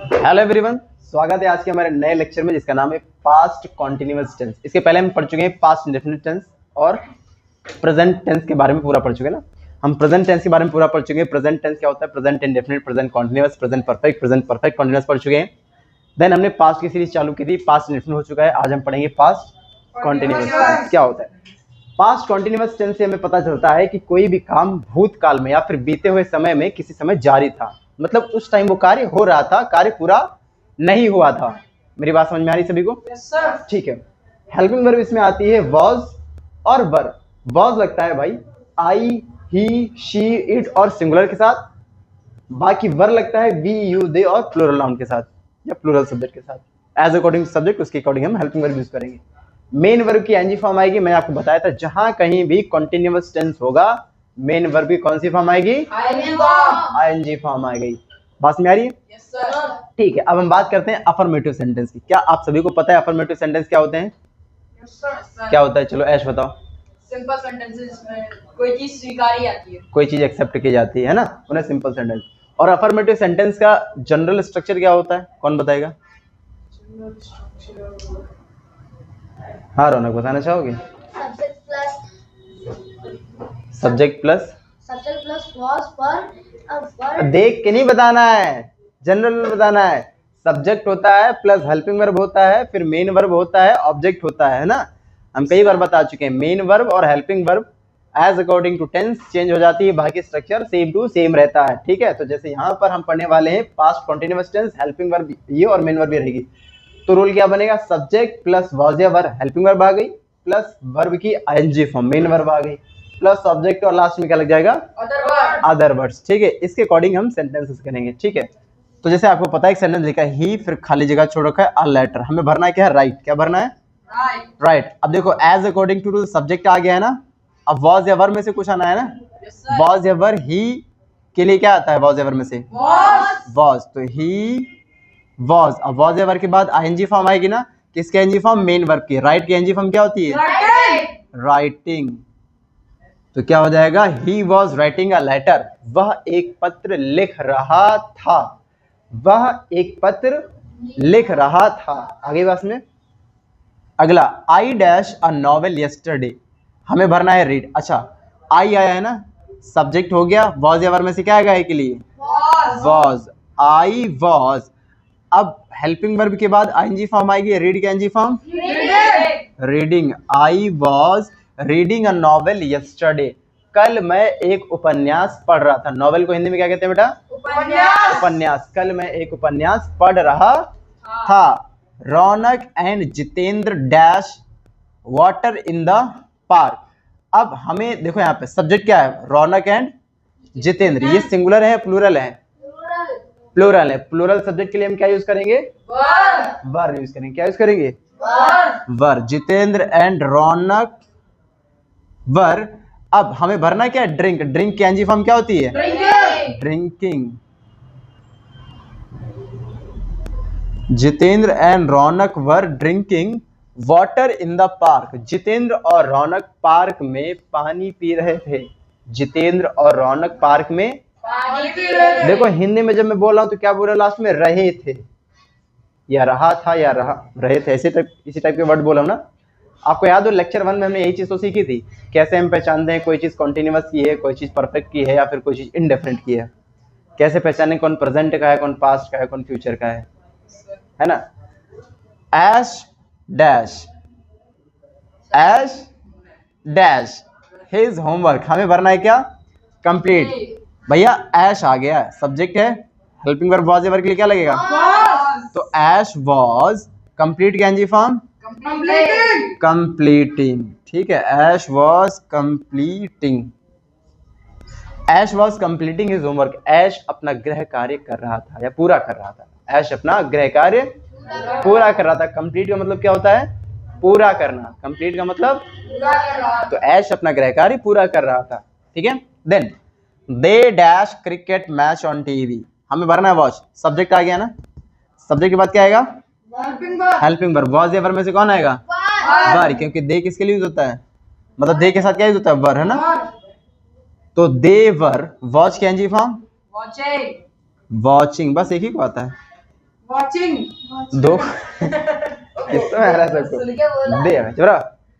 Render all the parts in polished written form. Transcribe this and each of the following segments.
Hello everyone, स्वागत है आज के हमारे नए लेक्चर में जिसका नाम है पास्ट कॉन्टिन्यूअस टेंस। इसके पहले हम पढ़ चुके हैं पास्ट इंडेफिनिट टेंस और प्रेजेंट टेंस के बारे में पूरा पढ़ चुके हैं ना। हम प्रेजेंट टेंस के बारे में पूरा पढ़ चुके हैं। प्रेजेंट टेंस क्या होता है, present indefinite, present continuous, present perfect continuous पढ़ चुके हैं। देन हमने पास्ट की सीरीज चालू की थी, पास्ट इंडेफिनिट हो चुका है। आज हम पढ़ेंगे पास्ट कॉन्टिन्यूअस टेंस क्या होता है। पास्ट कॉन्टिन्यूअस टेंस से हमें पता चलता है कि कोई भी काम भूतकाल में या फिर बीते हुए समय में किसी समय जारी था, मतलब उस टाइम वो कार्य हो रहा था, कार्य पूरा नहीं हुआ था। मेरी बात समझ में आ रही सभी को? Yes sir. ठीक है। हेल्पिंग वर्ब इसमें आती है वॉज और वर। वॉज लगता है भाई आई, ही, शी, इट और सिंगुलर के साथ। बाकी वर लगता है वी, यू, दे और प्लूरल नाउन के साथ या प्लूरल सब्जेक्ट के साथ। एज अकॉर्डिंग सब्जेक्ट उसके अकॉर्डिंग हम हेल्पिंग वर्ब यूज करेंगे। मेन वर्ब की एनजी फॉर्म आएगी। मैंने आपको बताया था जहां कहीं भी कॉन्टिन्यूअस टेंस होगा मेन वर्ब की कौन सी फॉर्म आएगी? आईएनजी फॉर्म आएगी। बात में आ रही है? Yes sir. ठीक है, अब हम बात करते हैं अफर्मेटिव सेंटेंस की। क्या आप सभी को पता है अफर्मेटिव सेंटेंस क्या होते हैं? Yes sir. क्या होता है? चलो ऐश बताओ। सिंपल सेंटेंसेस में कोई चीज स्वीकारी आती है, कोई चीज एक्सेप्ट की जाती है ना, उन्हें सिंपल सेंटेंस। और अफर्मेटिव सेंटेंस का जनरल स्ट्रक्चर क्या होता है, कौन बताएगा? हाँ रौनक, बताना चाहोगे? सब्जेक्ट प्लस was पर देख के नहीं बताना है, जनरल बताना है। सब्जेक्ट होता है प्लस हेल्पिंग वर्ब होता है, फिर मेन वर्ब होता है, ऑब्जेक्ट होता है ना। हम कई बार बता चुके हैं मेन वर्ब और helping verb as according to tense change हो जाती है, बाकी स्ट्रक्चर सेम टू सेम रहता है। ठीक है, तो जैसे यहाँ पर हम पढ़ने वाले हैं past continuous tense, helping verb ये और मेन वर्ब भी रहेगी। तो रूल क्या बनेगा? सब्जेक्ट प्लस वॉज या वर, हेल्पिंग वर्ब आ गई, प्लस वर्ब की आईएनजी फॉर्म मेन वर्ब आ गई, प्लस ऑब्जेक्ट और लास्ट में क्या लग जाएगा? Other words. ठीक है, इसके अकॉर्डिंग हम सेंटेंसेस करेंगे। ठीक है, तो जैसे आपको पता है एक सेंटेंस लिखा है ही, फिर खाली जगह छोड़ रखा है अ लेटर। हमें भरना है क्या है? राइट। क्या भरना है? राइट। अब देखो एज अकॉर्डिंग टू सब्जेक्ट आ गया है ना। अब वॉज या वर में से कुछ आना है ना। वॉज या वर, ही के लिए क्या आता है वॉज या वर में से? वॉज। तो ही वॉज। अब वॉज या वर के बाद आईएनजी फॉर्म आएगी ना। किसकी आईएनजी फॉर्म? मेन वर्ब की। राइट की आईएनजी फॉर्म क्या होती है? राइटिंग। तो क्या हो जाएगा? He was writing a letter. वह एक पत्र लिख रहा था। वह एक पत्र लिख रहा था। आगे बात में अगला, I dash a novel yesterday. हमें भरना है रीड। अच्छा, आई आया है ना, सब्जेक्ट हो गया। वॉज या वर में से क्या आएगा के लिए? वॉज। I was. अब हेल्पिंग वर्ब के बाद आईएनजी फॉर्म आएगी, रीड की ING form reading. I was reading a novel yesterday. कल मैं एक उपन्यास पढ़ रहा था। नॉवेल को हिंदी में क्या कहते हैं बेटा? उपन्यास। कल मैं एक उपन्यास पढ़ रहा था। Raunak and Jitendra dash water in the park. अब हमें देखो यहाँ पे सब्जेक्ट क्या है? रौनक एंड जितेंद्र। ये सिंगुलर है प्लूरल है? प्लूरल है। प्लूरल सब्जेक्ट के लिए हम क्या यूज करेंगे? वर यूज करेंगे। क्या यूज करेंगे? वर। जितेंद्र एंड रौनक वर। अब हमें भरना क्या है? ड्रिंक। ड्रिंक की एनजी फॉर्म क्या होती है? Drinking. Jitendra and Raunak were drinking water in the park. Jitendra और रौनक पार्क में पानी पी रहे थे। जितेंद्र और रौनक पार्क में देखो हिंदी में जब मैं बोल रहा हूं तो क्या बोल रहा लास्ट में? रहे थे या रहा था या रहे थे, ऐसे टाइप इसी टाइप के वर्ड बोला ना। आपको याद हो लेक्चर 1 में हमने यही चीज तो सीखी थी, कैसे हम पहचानते हैं कोई चीज कॉन्टिन्यूअस की है, कोई चीज परफेक्ट की है या फिर कोई चीज इनडेफिनिट की है। कैसे पहचानें कौन प्रेजेंट का है, कौन पास्ट का है, कौन फ्यूचर का है ना। ऐश डैश हिज होमवर्क। हमें भरना है क्या? कंप्लीट। भैया ऐश आ गया, सब्जेक्ट है, हेल्पिंग वर्ब वॉज वर्क के लिए क्या लगेगा? तो ऐश वॉज कंप्लीट की एनजी फॉर्म कंप्लीटिंग। ठीक है, Ash was completing. Ash was completing his homework. Ash अपना गृह कार्य कर रहा था या पूरा कर रहा था। ऐश अपना गृह कार्य पूरा कर रहा था। कंप्लीट का मतलब क्या होता है? पूरा करना। कंप्लीट का मतलब तो ऐश अपना गृह कार्य पूरा कर रहा था। ठीक है, then they dash cricket match on TV. हमें भरना है वॉच। सब्जेक्ट आ गया ना, सब्जेक्ट के बाद क्या आएगा? Helping verb. वॉज या वर्ब में से कौन आएगा? वर, क्योंकि दे किसके लिए यूज होता है? मतलब दे के साथ क्या यूज होता है? वर, है ना। तो दे वर। वॉच की एनजी फॉर्म वॉचिंग। बस एक ही को आता है। Watching. दो किसमें आ रहा है सबको? सुन के बोला।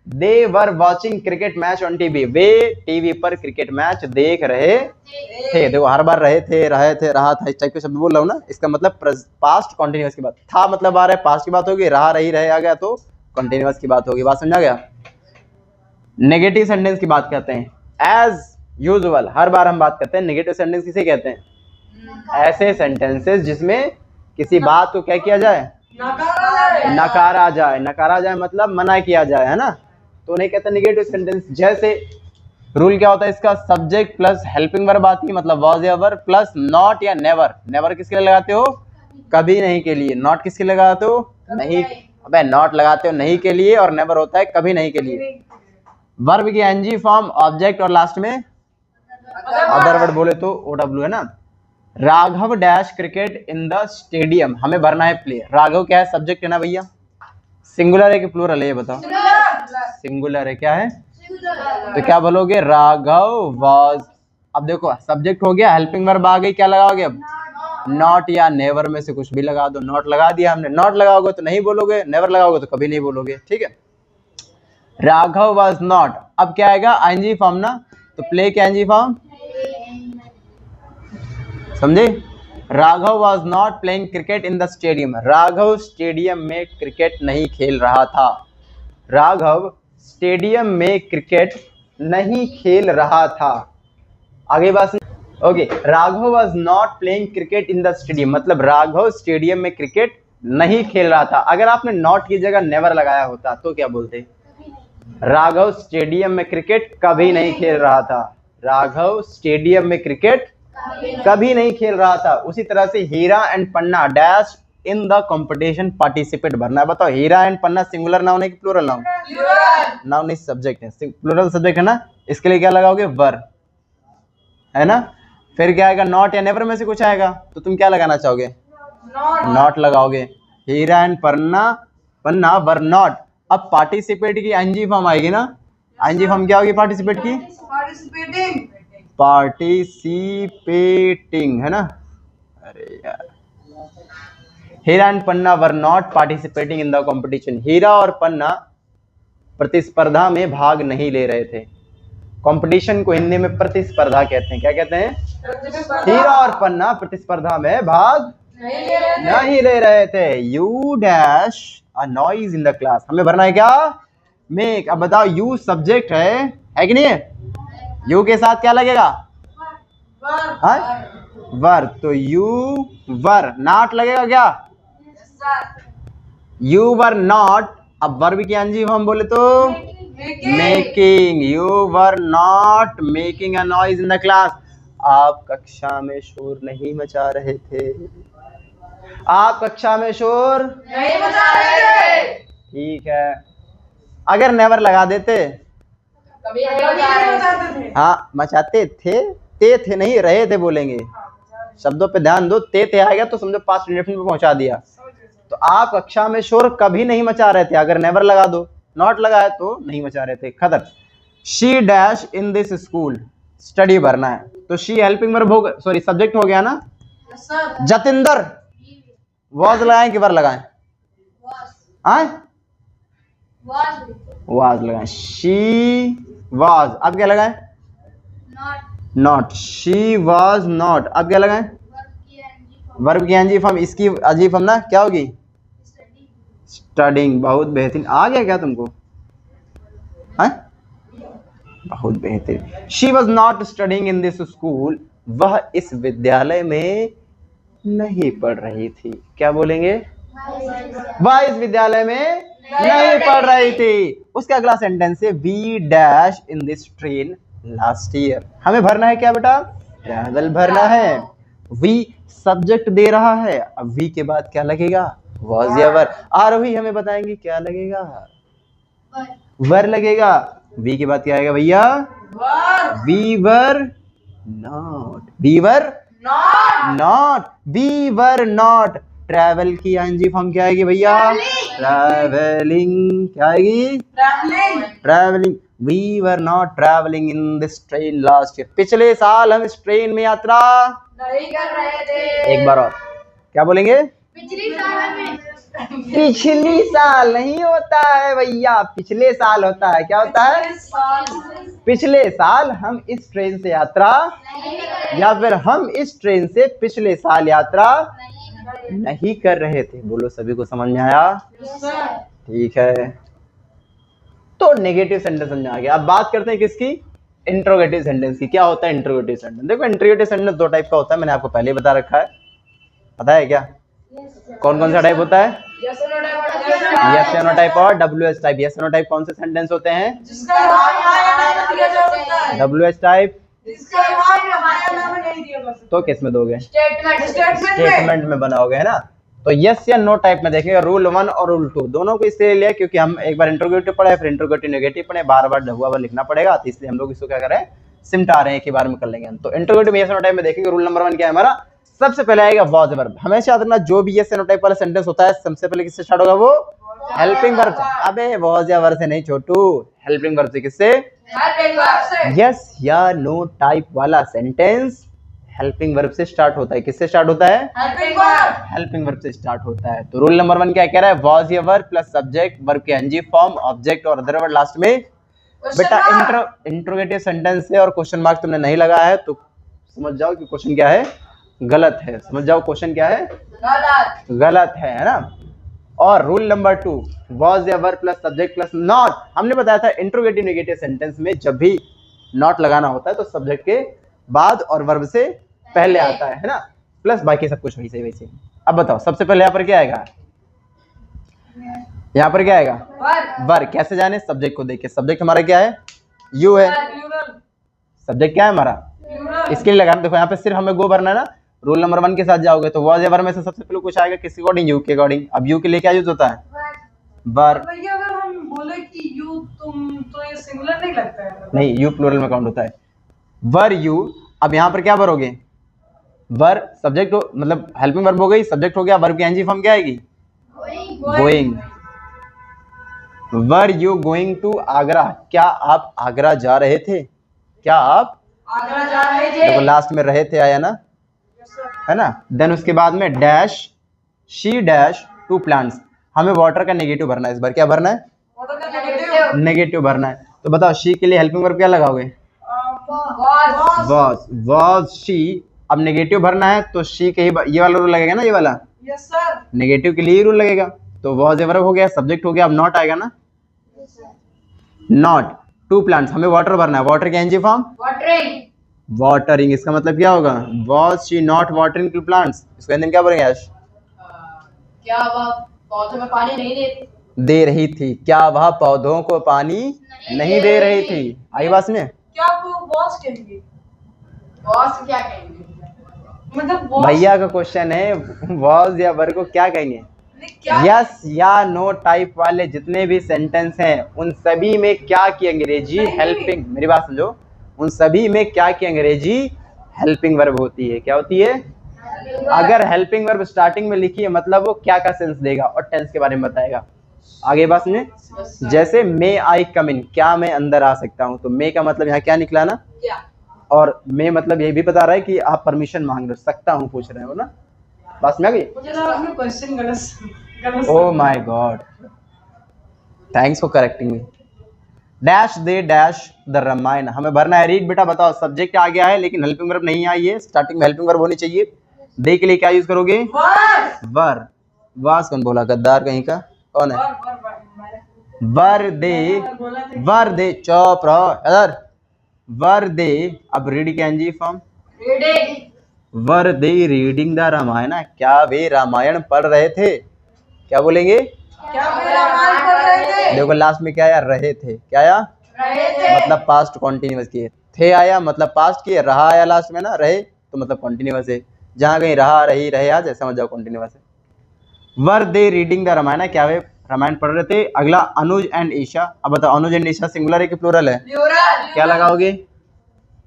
They were watching cricket match on TV, वे टीवी पर क्रिकेट मैच देख रहे थे। देखो हर बार रहे थे, रहा था, इस टाइप के शब्द बोल रहा हूँ ना, इसका मतलब पास्ट कॉन्टिन्यूअस की बात। था मतलब आ रहा है पास्ट की बात होगी, रहा रही रहे आ गया तो कॉन्टिन्यूअस की बात होगी। बात समझा गया? नेगेटिव सेंटेंस की बात करते हैं। एज यूजुअल हर बार हम बात करते हैं नेगेटिव सेंटेंस किसे कहते हैं? ऐसे सेंटेंसेस जिसमें किसी बात को क्या किया जाए? नकारा जाए। नकारा जाए मतलब मना किया जाए, है ना, तो उन्हें कहते हैं नेगेटिव सेंटेंस। जैसे रूल क्या होता है इसका? सब्जेक्ट प्लस हेल्पिंग वर्ब आती है, मतलब वाज या वर प्लस नॉट या नेवर। नेवर किसके लिए लगाते हो? कभी नहीं के लिए। नॉट किसके लिए लगाते हो? नहीं। अबे नॉट लगाते हो नहीं के लिए, और नेवर होता है कभी नहीं के लिए। वर्ब की एनजी फॉर्म, ऑब्जेक्ट, और लास्ट में अदर वर्ड बोले तो OW, है ना। Raghav dash cricket in the stadium, हमें भरना है प्ले। राघव क्या है? सब्जेक्ट है ना भैया। सिंगुलर है कि प्लूरल है ये बताओ? सिंगुलर है। क्या है? तो क्या बोलोगे? राघव वाज। अब देखो सब्जेक्ट हो गया, हेल्पिंग वर्ब आ गई, क्या लगाओगे अब? नॉट या नेवर में से कुछ भी लगा दो। नॉट लगा दिया हमने। नॉट लगाओगे तो नहीं बोलोगे, नेवर लगाओगे तो कभी नहीं बोलोगे, ठीक है। राघव वाज नॉट, अब क्या आएगा? आईएनजी फॉर्म ना, तो प्ले क्या आईएनजी फॉर्म, समझे? Raghav was not playing cricket in the stadium, Raghav stadium में क्रिकेट नहीं खेल रहा था। राघव स्टेडियम में क्रिकेट नहीं खेल रहा था। आगे बात okay. Raghav was not playing cricket in the stadium, मतलब राघव स्टेडियम में क्रिकेट नहीं खेल रहा था। अगर आपने नॉट की जगह नेवर लगाया होता तो क्या बोलते? राघव स्टेडियम में क्रिकेट कभी नहीं खेल रहा था। राघव स्टेडियम में क्रिकेट कभी नहीं खेल रहा था। उसी तरह से Heera and Panna dash in the competition participate भरना है। बताओ Heera and Panna singular noun है कि प्लूरल नाउन? नाउन इस सब्जेक्ट है, प्लूरल सब्जेक्ट है ना, इसके लिए क्या लगाओगे? वर, है ना। फिर क्या आएगा? नॉट या नेवर में से कुछ आएगा, तो तुम क्या लगाना चाहोगे? नॉट लगाओगे। हीरा एंड पन्ना वर नॉट। अब पार्टिसिपेट की एनजी फॉर्म आएगी ना, एनजी फॉर्म क्या होगी पार्टिसिपेट की? पार्टिसिपेटिंग, है ना। अरे यार, Heera and Panna were not participating in the competition. Heera और पन्ना प्रतिस्पर्धा में भाग नहीं ले रहे थे। कंपटीशन को हिंदी में प्रतिस्पर्धा कहते हैं। क्या कहते हैं? हीरा और पन्ना प्रतिस्पर्धा में भाग नहीं ले रहे थे। You dash a noise in the class, हमें भरना है क्या? मेक। अब बताओ यू सब्जेक्ट है कि नहीं है? यू के साथ क्या लगेगा? वर। तो यू वर। नॉट लगेगा क्या? You were not. अब वर्ब की एनजी फॉर्म बोले तो making. You were not making a noise in the class, आप कक्षा में शोर नहीं मचा रहे थे। आप कक्षा में शोर नहीं मचा रहे थे, ठीक है। अगर नेवर लगा देते, हाँ मचाते थे, थे नहीं रहे थे बोलेंगे। शब्दों पे ध्यान दो, थे आएगा तो समझो पास्ट इंडेफिनिट पे पहुंचा दिया। तो आप कक्षा में शोर कभी नहीं मचा रहे थे, अगर नेवर लगा दो। नॉट लगाए तो नहीं मचा रहे थे, खत्म। She dash in this school, study भरना है, तो शी हेल्पिंग वर्ब हो गया, सॉरी सब्जेक्ट हो गया ना। जतिंदर, वाज लगाएं कि वर लगाएं? वाज लगाएं। शी वाज, अब क्या लगाएं? नॉट। शी वाज नॉट, अब क्या लगाएं? वर्ब की एनजी फॉर्म, इसकी एनजी फॉर्म ना क्या होगी? स्टडिंग। बहुत बेहतरीन, आ गया क्या तुमको? है बहुत बेहतरीन। She was not studying in this school, वह इस विद्यालय में नहीं पढ़ रही थी। क्या बोलेंगे? वह इस विद्यालय में नहीं पढ़ रही थी। उसका अगला सेंटेंस है we dash in this train last year, हमें भरना है क्या बेटा? ट्रैवल भरना है। वी सब्जेक्ट दे रहा है, अब वी के बाद क्या लगेगा? वाज या वर। आरोही हमें बताएंगे क्या लगेगा? वर लगेगा। वी के बाद क्या आएगा भैया? We were not. We were not. We were not. Travel की एनजी फॉर्म क्या आएगी भैया? ट्रैवलिंग। क्या आएगी? Travelling. We were not travelling in this train last year, पिछले साल हम इस ट्रेन में यात्रा नहीं कर रहे थे। एक बार और क्या बोलेंगे? पिछली साल में पिछली साल नहीं होता है भैया, पिछले साल होता है। क्या होता है? पिछले साल हम इस ट्रेन से यात्रा, या फिर हम इस ट्रेन से पिछले साल यात्रा नहीं कर रहे थे। बोलो सभी को समझ में आया? ठीक है, तो नेगेटिव सेंटेंस समझ आ गया। अब बात करते हैं किसकी? इंट्रोगेटिव सेंटेंस की। क्या होता है इंट्रोगेटिव सेंटेंस? देखो इंट्रोगेटिव सेंटेंस दो टाइप का होता है, मैंने आपको पहले बता रखा है। पता है क्या कौन कौन सा टाइप होता है? यस और नो यस या नो टाइप और WH type. Yes no type कौन से सेंटेंस होते हैं? जिसका हाँ या ना दिया जा सकता है। WH टाइप जिसका हाँ या ना में नहीं दिया जा सकता। तो किस में दोगे? स्टेटमेंट स्टेटमेंट में बनाओगे, है ना। तो यस या नो टाइप में देखेंगे रूल 1 और रूल 2 दोनों को इसलिए लिया क्योंकि हम एक बार इंट्रोगेटिव पढ़े, फिर इंट्रोगेटिव नेगेटिव पढ़े, बार बार ढहुआ हुआ लिखना पड़ेगा, तो इसलिए हम लोग इसको क्या कर रहे हैं, सिमटा रहे हैं, एक ही बार में कर लेंगे। तो इंट्रोगेटिव में यस नो टाइप में देखेंगे रूल नंबर 1 क्या है हमारा? सबसे पहले आएगा वॉज वर्ब। हमेशा याद रखना जो भी यस या नो टाइप वाला सेंटेंस होता है सबसे पहले किससे स्टार्ट होगा? वो हेल्पिंग वर्ब से। अबे वॉज या वर्ब से नहीं छोटू, हेल्पिंग वर्ब से। किससे? हेल्पिंग वर्ब से। यस या नो टाइप वाला सेंटेंस हेल्पिंग वर्ब से स्टार्ट होता है। किससे स्टार्ट होता है? Helping verb. हेल्पिंग वर्ब से स्टार्ट होता है। तो रूल नंबर 1 क्या कह रहा है? वॉज या वर्ब प्लस सब्जेक्ट, वर्ब के एनजी फॉर्म, ऑब्जेक्ट और अदर वर्ड लास्ट में। बेटा इंट्रोगेटिव सेंटेंस है और क्वेश्चन मार्क तुमने नहीं लगाया है तो समझ जाओ कि क्वेश्चन क्या है, गलत है। समझ जाओ क्वेश्चन क्या है, गलत है ना। और रूल नंबर 2 वॉज या verb plus subject plus not. हमने बताया था इंट्रोगेटिव नेगेटिव सेंटेंस में जब भी नॉट लगाना होता है तो सब्जेक्ट के बाद और वर्ब से पहले आता है ना, प्लस बाकी सब कुछ वैसे वैसे। अब बताओ सबसे पहले यहाँ पर क्या आएगा? यहाँ पर क्या आएगा? वर्ब। कैसे जाने? सब्जेक्ट को देख के। सब्जेक्ट हमारा क्या है? यू है। सब्जेक्ट क्या है हमारा? इसके लिए लगाना। देखो यहाँ पे सिर्फ हमें गो भरना है ना। रूल नंबर 1 के साथ जाओगे तो वॉज या वर्ब में से सबसे पहले कुछ आएगा किसके अकॉर्डिंग? यू के अकॉर्डिंग। अब यू के लिए क्या यूज होता है? वर्ब। भैया अगर हम बोले कि यू तुम, तो ये सिंगुलर नहीं लगता है? नहीं, यू प्लूरल में काउंट होता है। Were you. अब यहाँ पर क्या भरोगे? वर्ब सब्जेक्ट हो, मतलब हेल्पिंग वर्ब हो गई, सब्जेक्ट हो गया, वर्ब की एनजी फॉर्म क्या आएगी? Going. Were you going to Agra? क्या आप आगरा जा रहे थे? क्या आप आगरा जा रहे थे? देखो लास्ट में रहे थे आया ना, है ना। देन उसके बाद में dash she dash to plants. हमें वाटर का नेगेटिव भरना है इस बार। क्या भरना है? वाटर का नेगेटिव। नेगेटिव भरना है। तो बताओ शी के लिए हेल्पिंग वर्ब क्या लगाओगे? वाज। Was she. अब नेगेटिव भरना है तो शी के ही ये वाला रूल लगेगा ना, ये वाला यस सर। नेगेटिव के लिए ही रूल लगेगा। तो वाज ए वर्ब हो गया, सब्जेक्ट हो गया। अब नॉट आएगा ना, नॉट टू प्लांट्स। हमें वाटर भरना है, वाटर के एनजी फॉर्म वाटरिंग। वाटरिंग। इसका मतलब क्या होगा? Was she not watering to plants. इसको हिंदी में क्या बोलेंगे यश? क्या वह पौधों में पानी नहीं दे रही थी। क्या वह पौधों को पानी नहीं दे रही थी? आई बात में? क्या आप बॉस कहेंगे? बॉस क्या कहेंगे? मतलब boss- भैया का क्वेश्चन है वाज या वर्ब को क्या कहेंगे? क्या? यस या नो टाइप वाले जितने भी सेंटेंस हैं उन सभी में क्या की अंग्रेजी हेल्पिंग, मेरी बात समझो, उन सभी में क्या की अंग्रेजी हेल्पिंग वर्ब होती है। क्या होती है? अगर हेल्पिंग वर्ब स्टार्टिंग में लिखी है मतलब वो क्या का सेंस देगा और टेंस के बारे में बताएगा। आगे बात समझे? जैसे मे आई कम इन, क्या मैं अंदर आ सकता हूँ, तो मे का मतलब यहाँ क्या निकला ना, क्या? और मे मतलब ये भी बता रहा है कि आप परमिशन मांग रहे हो, सकता हूँ पूछ रहे हो ना। बात में आ गई? मुझे लगा आपने क्वेश्चन गलत oh my God, thanks for correcting me. Dash they dash the Ramayana. हमें भरना है रीड। बेटा बताओ सब्जेक्ट आ गया है लेकिन हेल्पिंग वर्ब नहीं आई है। स्टार्टिंग में हेल्पिंग वर्ब होनी चाहिए। दे के लिए क्या यूज करोगे? वर। वास कौन बोला? गद्दार कहीं का। कौन है? वर दे। वर दे चौप रहो इधर। वर दे। अब रीड के NG form reading. Were they reading the Ramayana. क्या वे रामायण पढ़ रहे थे? क्या बोलेंगे? क्या वे रामायण पढ़ रहे थे? देखो लास्ट में क्या आया? रहे थे। क्या आया? रहे थे। मतलब पास्ट कॉन्टिन्यूअस किए। थे आया मतलब पास्ट किए। रहा आया लास्ट में ना, रहे तो मतलब कॉन्टिन्यूअस है। जहां कहीं रहा रही रहे आ जैसा समझ जाओ कॉन्टिन्यूअस है। वर दे रीडिंग द रामायण। क्या वे रामायण पढ़ रहे थे? अगला अनुज एंड ईशा। अब बताओ अनुज एंड ईशा सिंगुलर है कि प्लूरल है? प्लूरल। क्या लगाओगे?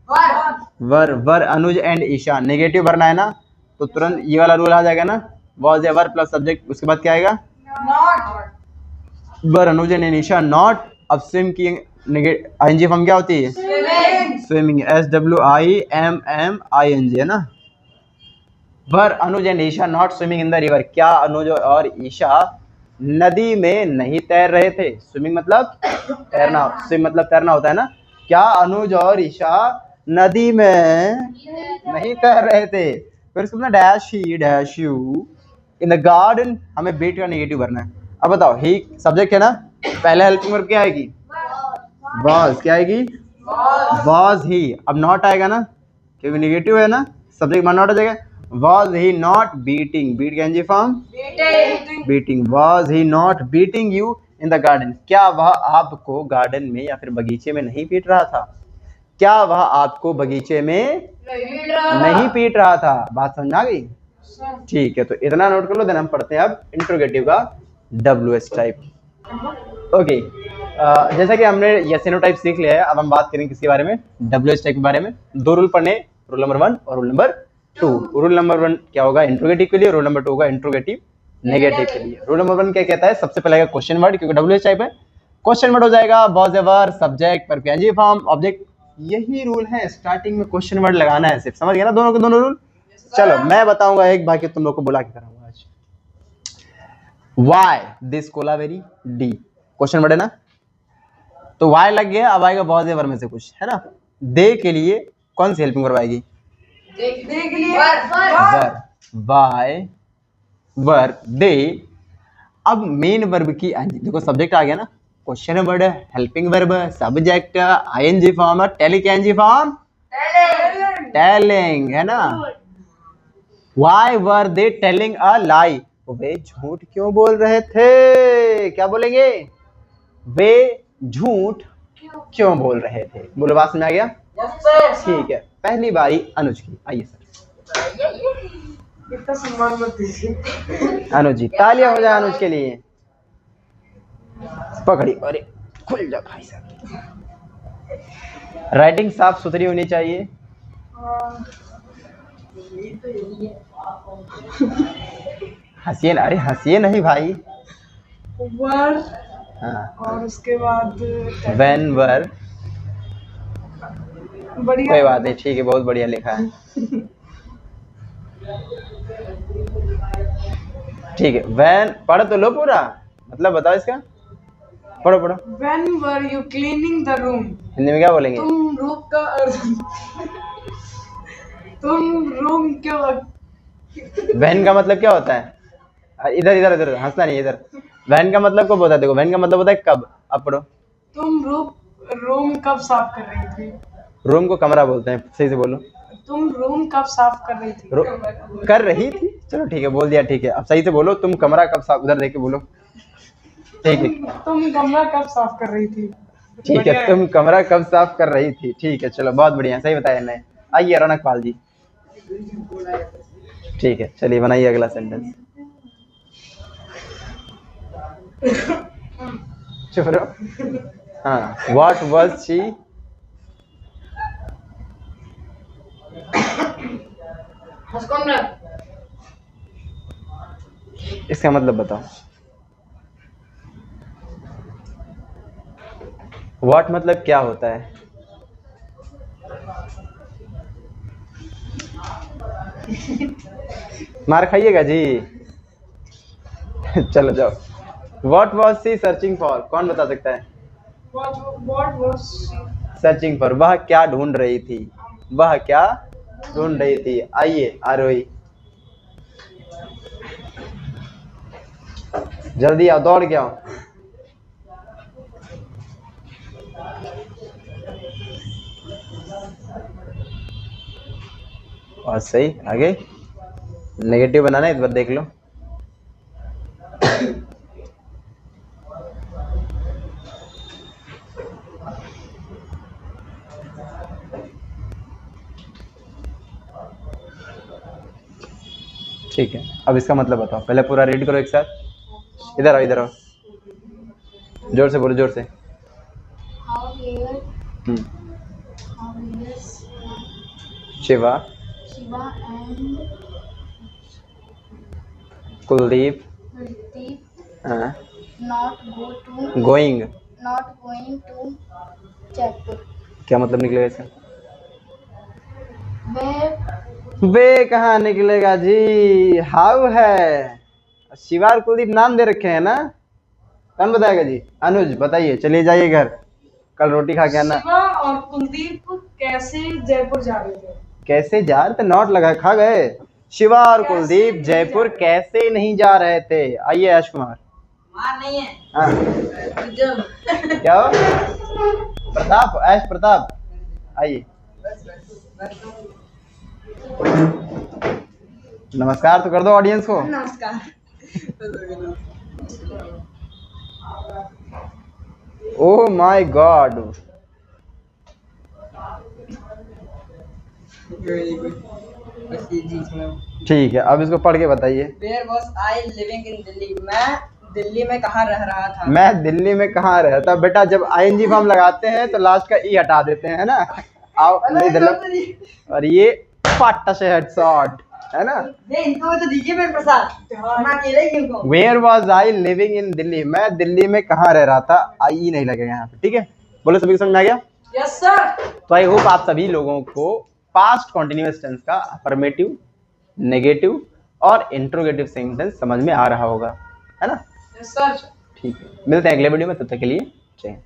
वर। वर। वर अनुज एंड ईशा। नेगेटिव भरना है ना तो तुरंत ये वाला रूल आ जाएगा ना, was a were plus subject. उसके बाद क्या आएगा? Not. Were Anuj and Esha not. अब स्विम की आईएनजी फॉर्म क्या होती है? स्विमिंग। स्विमिंग। SWIMMING है ना। Were Anuj and Esha not swimming in the river, क्या अनुज और ईशा नदी में नहीं तैर रहे थे। स्विमिंग मतलब तैरना, स्विम मतलब तैरना होता है ना। क्या अनुज और ईशा नदी में नहीं तैर रहे थे। फिर उसको dash he dash you in the garden, हमें बीट का नेगेटिव भरना है। अब बताओ, ही सब्जेक्ट है ना, पहले हेल्पिंग वर्ब क्या आएगी, वाज, क्या आएगी, वाज ही। अब नॉट आएगा ना, क्योंकि नेगेटिव है ना, सब्जेक्ट में नॉट आ जाएगा। Was he not beating, beat का ing form beating, was he not beating you in the garden, क्या वह आपको गार्डन में या फिर बगीचे में नहीं पीट रहा था। क्या वह आपको बगीचे में नहीं पीट रहा था। बात समझ आ गई, ठीक है। तो इतना नोट कर लो, देन हम पढ़ते हैं अब इंट्रोगेटिव का WH टाइप। ओके, जैसा कि हमने यस नो टाइप सीख लिया है, अब हम बात करेंगे किसके बारे में, WH टाइप के बारे में। दो रूल पढ़ने, रूल नंबर 1 और रूल नंबर 2। रूल नंबर 1 क्या होगा, इंट्रोगेटिव के लिए, रूल नंबर 2 होगा इंट्रोगेटिव नेगेटिव के लिए। रूल नंबर 1 क्या कहता है, सबसे पहले आएगा क्वेश्चन वर्ड, क्योंकि WH टाइप है, क्वेश्चन वर्ड हो जाएगा वॉज एवर, सब्जेक्ट पर PNG फॉर्म, ऑब्जेक्ट। यही रूल है, स्टार्टिंग में क्वेश्चन वर्ड लगाना है सिर्फ, समझ गया ना दोनों के दोनों रूल। चलो मैं बताऊंगा एक, बाकी तुम लोग को बुला के कराऊंगा आज। Why this Kolaveri, D question word है ना, तो वाई लग गया। अब आएगा वॉज एवर में से कुछ, है ना। दे के लिए कौन सी हेल्पिंग वर्ब आएगी, वर, वाई वर दे। अब मेन वर्ब की देखो, सब्जेक्ट आ गया ना, question word, helping verb, subject, ING form, telling ING form telling, है ना। Why were they telling a lie? वे झूठ क्यों बोल रहे थे, क्या बोलेंगे, वे झूठ क्यों बोल रहे थे। बोलो, बात समझ आ गया, ठीक है। पहली बारी अनुज की, आइए सर। इतना सम्मान मत दीजिए। अनुज जी, तालियां हो जाए अनुज के लिए। पकड़ी, अरे खुल जा भाई साहब। राइटिंग साफ सुथरी होनी चाहिए। हंसिए ना, अरे हंसिए नहीं भाई। वर, हाँ, और उसके बाद वेन वर, बढ़िया, कोई बात नहीं, ठीक है, बहुत बढ़िया लिखा है, ठीक है। वैन, पढ़ तो लो पूरा, मतलब बताओ इसका, पढ़ो पढ़ो। When were you cleaning the room? Hindi में क्या बोलेंगे, तुम रूम का तुम रूम क्यों, वैन का मतलब क्या होता है, इधर इधर इधर हंसना नहीं, इधर। वैन का मतलब कब होता है, देखो वैन का मतलब होता है कब। अब पढ़ो। तुम रूम कब साफ कर रही थी। रूम को कमरा बोलते हैं, सही से बोलो। तुम रूम कब साफ कर रही थी। कर रही थी, चलो ठीक है, बोल दिया, ठीक है। अब सही से बोलो, तुम कमरा कब साफ, उधर देख के बोलो, ठीक है। तुम कमरा कब साफ कर रही थी, ठीक है, तुम कमरा कब साफ कर रही थी, ठीक है, चलो बहुत बढ़िया, सही बताया मैंने। आइए रौनक पाल जी, ठीक है, चलिए बनाइए अगला सेंटेंस। चुप रहो। हाँ, व्हाट वाज शी, इसका मतलब बताओ। व्हाट मतलब क्या होता है, मार खाइएगा जी। चलो जाओ। What was she searching for, कौन बता सकता है। What was she? Searching for, वह क्या ढूंढ रही थी, वह क्या ढूंढ रही थी। आइए आरोही, जल्दी आओ, दौड़ के आओ। और सही, आगे नेगेटिव बनाना है, इस बार देख लो। ठीक है, अब इसका मतलब बताओ, पहले पूरा रीड करो एक साथ। इधर आओ, इधर आओ, जोर से बोलो, जोर से। Shiva, Shiva and Kuldeep, Kuldeep not going, going to Jaipur. क्या मतलब निकलेगा इसका। वे वे कहाँ निकलेगा जी, हाउ है। शिवा और कुलदीप नाम दे रखे हैं ना, कौन बताएगा जी? अनुज बताइए, चलिए जाइए घर, कल रोटी खा के आना। शिवा और कुलदीप कैसे जयपुर जा रहे थे? कैसे जा रहे थे, नॉट लगा, खा गए। शिवा और कैसे कुलदीप नहीं जयपुर जा रहे? कैसे नहीं जा रहे थे? आइए ऐश कुमार। मार नहीं है हाँ जो क्या हो? प्रताप, ऐश प्रताप आइए। नमस्कार तो कर दो ऑडियंस को। नमस्कार। ओह माय गॉड, ठीक है, अब इसको पढ़ के बताइए। Where was I living in Delhi? मैं दिल्ली में कहाँ रह रहा था? मैं दिल्ली में कहाँ रहता? बेटा जब आईएनजी फॉर्म लगाते हैं तो लास्ट का ई हटा देते हैं ना। आओ नहीं दिल्ली, और ये फाटा से हेडशॉट है ना। ये इनको तो दीजिए मेरे प्रसाद, मैं अकेले ही क्यों कहूँ? Where was I living in Delhi, मैं दिल्ली में कहाँ रह रहा था, आई नहीं लगेगा यहाँ पे, ठीक है। बोलो सभी को समझ में आ गया? Yes sir. तो आई होप आप सभी लोगों को पास्ट कॉन्टिन्यूअस टेंस का अफर्मेटिव, नेगेटिव और इंट्रोगेटिव सेंटेंस समझ में आ रहा होगा, है ना। Yes sir. ठीक है, मिलते हैं अगले वीडियो में, तब तक के लिए जय हिंद।